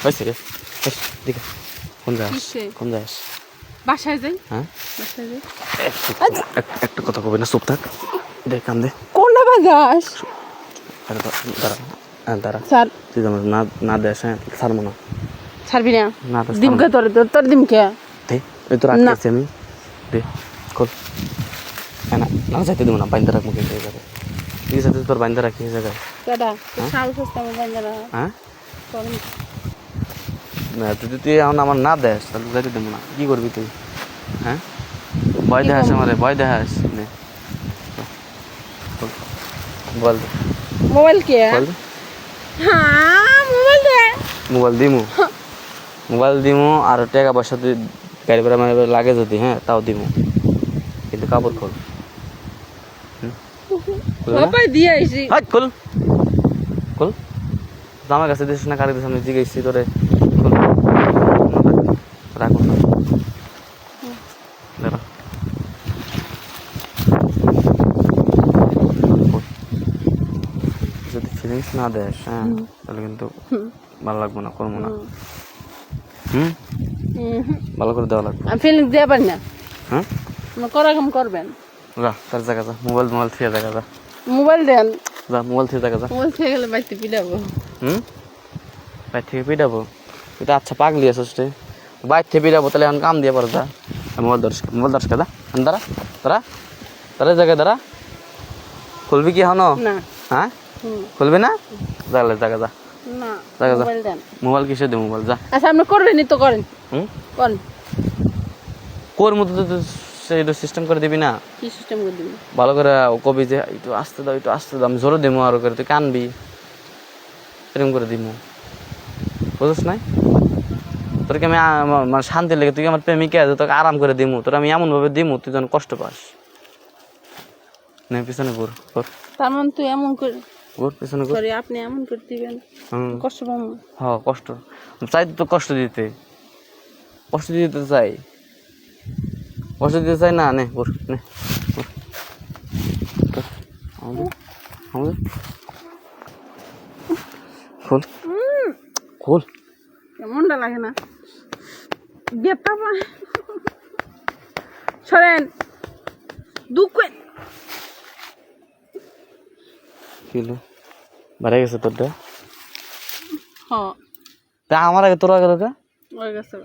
হয়েছে রে দিকে কোন যাস কোন যাস বাসায় যাই হ্যাঁ বাসায় যাই একটা কথা কবি না চুপ থাক দেখ কান্দে কোনটা বাজাস দাঁড়া হ্যাঁ দাঁড়া স্যার তুই আমার না না দেশ হ্যাঁ ছাড়বো না ছাড়বি না না দিমকে তোর তোর দিমকে দে ওই তোর আটকেছি আমি দে খোল না না যাইতে দেবো না বাইন্দা রাখবো কিন্তু এই জায়গায় ঠিক আছে তোর বাইন্দা রাখি এই জায়গায় কেডা সাহস আছে আমার বান্দারা হ্যাঁ করুন না যদি তুই এখন আমার না দেস তাহলে যাইতে দেবো না কি করবি তুই হ্যাঁ ভয় দেখাস আমারে ভয় দেখাস নে বল দে মোবাইল কে বল দে হ্যাঁ মোবাইল দে মোবাইল দিমু আর টাকা পয়সা তুই গাড়ি ভাড়া মানে লাগে যদি হ্যাঁ তাও দিমু কিন্তু কাপড় খোল বাবাই দিয়ে আইছি হাট খোল খোল আমার কাছে দিস না কারে দিস আমি জিজ্ঞেসি তোরে খোল রাখুন না দাঁড়া যদি ফিলিংস না দেস হ্যাঁ তাহলে কিন্তু ভালো লাগবে না করবো না ভালো করে দেওয়া লাগবে আমি ফিলিংস দিয়ে পারি না হ্যাঁ করা কাম করবেন যা তার জায়গা যা মোবাইল থেকে জায়গা যা মোবাইল দেন যা মোবাইল থেকে জায়গা যা মোবাইল থেকে গেলে বাইতে পিটাবো বাইর থেকে পিটাবো এটা আচ্ছা পাগলি আছিস রে বাইর থেকে পিটাবো তাহলে এখন কাম দিয়ে পারো যা মোবাইল দর্শক দা দাঁড়া দাঁড়া দাঁড়া জায়গায় দাঁড়া খুলবি কি হনো না হ্যাঁ খুলবি না জাগলে জায়গা যা না জায়গা যা মোবাইল দেন মোবাইল কিসে দে মোবাইল যা আচ্ছা আপনি করবেনই তো করেন করেন কোর মতো তো সেটা সিস্টেম করে দিবি না কি সিস্টেম করে দিবেন ভালো করে কবি যে একটু আসতে দাও আমি জোরে দিমু আরো করে তুই কানবি এরকম করে দিমু বুঝছ নাই তোরকে আমি মানে শান্তি লেগে তুই আমার প্রেমিকা আছে তোকে আরাম করে দিমু তোর আমি এমনভাবে দিমু তুই যেন কষ্ট পাস না পিছনে ঘুর তার মানে তুই এমন করে ঘুর পিছনে ঘুর সরি আপনি এমন করে দিবেন কষ্ট পাবো হ্যাঁ কষ্ট চাই তো কষ্ট দিতে চাই না নে ঘুর নে খোল খোল কেমনটা লাগে না গেপটা সরেন দুঃখ কিলো বাড়ে গেছে তোরটা হ্যাঁ তা আমার আগে তোর আগে তোকে হয়ে গেছে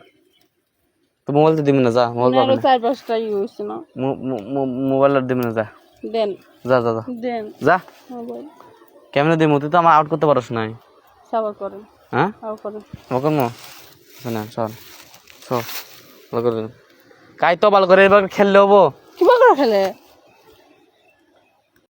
তো মোবাইল তো দিবি না যা মোবাইল পাবি না 4-5টা হয়েছে না মোবাইল আর দিবি না যা দেন যা যা যা দেন যা মোবাইল কেমনে দিবি তুই তো আমার আউট করতে পারস নাই সাবা করেন হ্যাঁ আও করেন ওকে মো না চল চল ভালো করে কাই তো ভালো করে এবার খেললে হবো কি করে খেলে